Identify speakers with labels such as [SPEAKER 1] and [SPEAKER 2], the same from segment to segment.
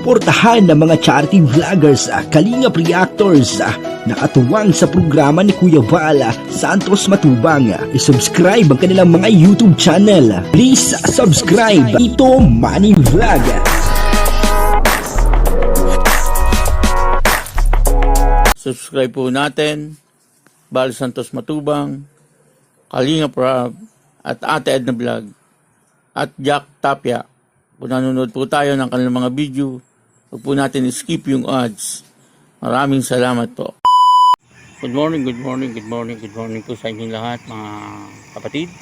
[SPEAKER 1] suportahan ng mga charity vloggers, kalingap reactors na katuwang sa programa ni Kuya Val Santos Matubang. I-subscribe ang kanilang mga YouTube channel. Please subscribe Ito Money Vlog.
[SPEAKER 2] Subscribe po natin Val Santos Matubang, Kalingap Rob, at Ate Edna Vlog, at Jack Tapia. Kung nanonood po tayo ng kanilang mga video, huwag po natin skip yung ads. Maraming salamat po. Good morning po sa inyong lahat, mga kapatid.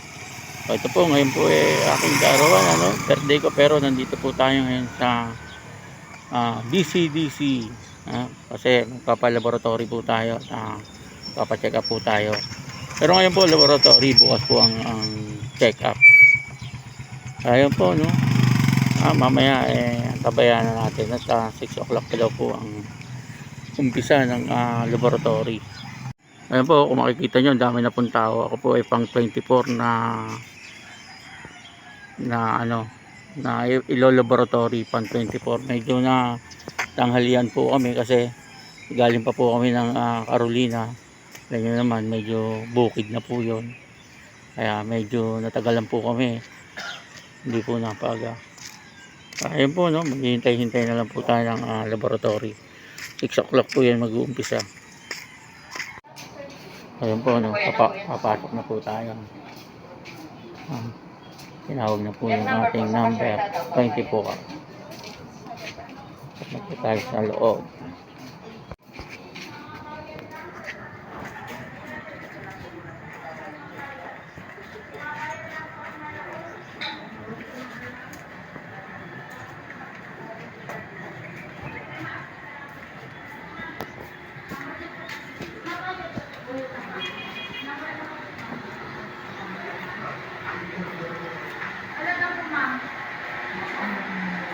[SPEAKER 2] So, ito po, ngayon po aking kaarawan, birthday ko, pero nandito po tayo ngayon sa DCDC. Kasi magpapalaboratory po tayo, papacheck up po tayo. Pero ngayon po laboratory, bukas po ang check up. Ayun po, no. Mamaya tabayan na natin at 6 o'clock pa daw po ang umpisa ng laboratory. Ayun po, kung makikita nyo, ang dami na pong tao. Ako po ay pang 24 na ilo-laboratory, pang 24. Medyo na tanghalian po kami kasi galing pa po kami ng Carolina. Ganyan naman, medyo bukid na po yun, kaya medyo natagalan po kami, hindi po napaga. Ayun po, no, maghihintay-hintay na lang po tayo ng laboratory. 6 o'clock po yan mag-uumpisa. Ayun po, no, papasok na po tayo. Tinawag na po yung ating number 24. Pasok na po tayo sa loob.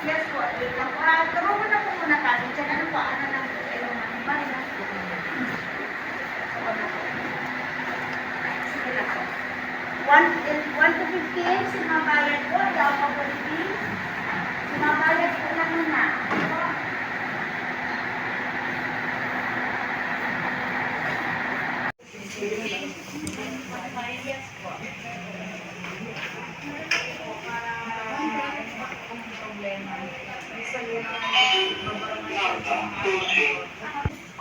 [SPEAKER 3] Yes po. Turo mo na po muna kami. Diyan ano po, ano lang po. Sige na po. 1 to 15, simabayad po. Daw po po 15. Simabayad po na muna.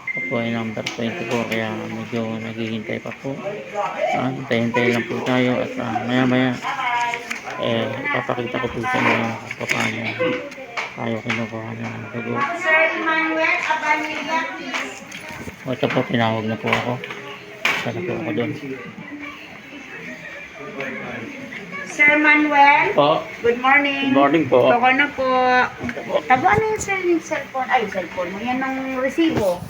[SPEAKER 2] Ako po ay number 20 po, kaya medyo naghihintay pa po. Hintay-hintay lang po tayo at maya-maya ipapakita ko po sa inyo kung paano tayo kinukuha ng dugo.
[SPEAKER 3] Sir Emmanuel Abanilla, please.
[SPEAKER 2] Ito po, tinawag na po ako. Isa na po ako doon.
[SPEAKER 3] Sir Manuel.
[SPEAKER 2] Po.
[SPEAKER 3] Good morning.
[SPEAKER 2] Good morning po.
[SPEAKER 3] Toko na po. Tabo ano yung cellphone? Ay, cellphone mo. Yan ang resibo.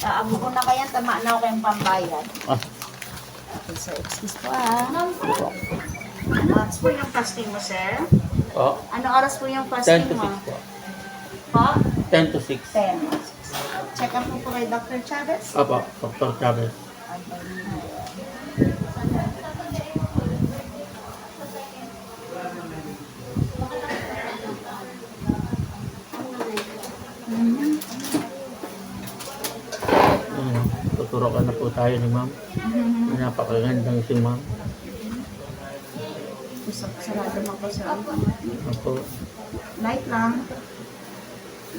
[SPEAKER 3] Abo ko na kaya, tama na ako kayong pambayad. Okay, sir. Excuse po Ano oras po yung fasting mo, sir?
[SPEAKER 2] Po.
[SPEAKER 3] Ano oras po yung
[SPEAKER 2] 10
[SPEAKER 3] fasting
[SPEAKER 2] to 6
[SPEAKER 3] mo?
[SPEAKER 2] po.
[SPEAKER 3] Po?
[SPEAKER 2] 10 to 6.
[SPEAKER 3] 10. Check up po kay Dr. Chavez.
[SPEAKER 2] Opo, Dr. Chavez. Tuturokan na po tayo ni ma'am. Napakagandang si ma'am.
[SPEAKER 3] Sarado mo po, sir.
[SPEAKER 2] Opo.
[SPEAKER 3] Light lang.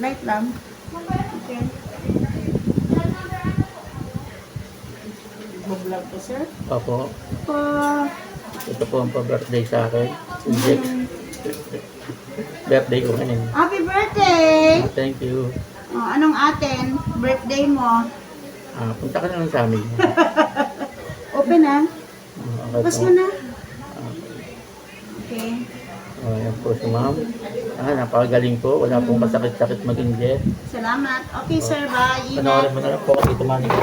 [SPEAKER 3] Light lang. Okay. Mag-vlog po, sir.
[SPEAKER 2] Opo.
[SPEAKER 3] Po.
[SPEAKER 2] Ito po ang pa-birthday sa akin. Birthday ko ngayon.
[SPEAKER 3] Happy birthday!
[SPEAKER 2] Thank you.
[SPEAKER 3] Anong atin? Birthday mo?
[SPEAKER 2] Punta ka na lang sa amin.
[SPEAKER 3] Open na.
[SPEAKER 2] Okay
[SPEAKER 3] Pas
[SPEAKER 2] po.
[SPEAKER 3] mo na. Okay.
[SPEAKER 2] Ayan po si ma'am. Napakagaling po. Wala pong kasakit-sakit mag-inject.
[SPEAKER 3] Salamat. Okay, sir. Bye.
[SPEAKER 2] Panoorin mo na lang po kasi tumani ko.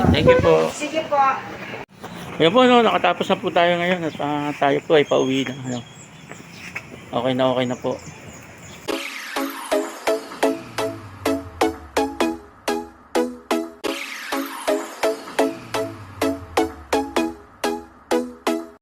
[SPEAKER 2] Thank you po.
[SPEAKER 3] Sige po.
[SPEAKER 2] Ayan po, nakatapos na po tayo ngayon at tayo po ay pauwi na. Okay na po.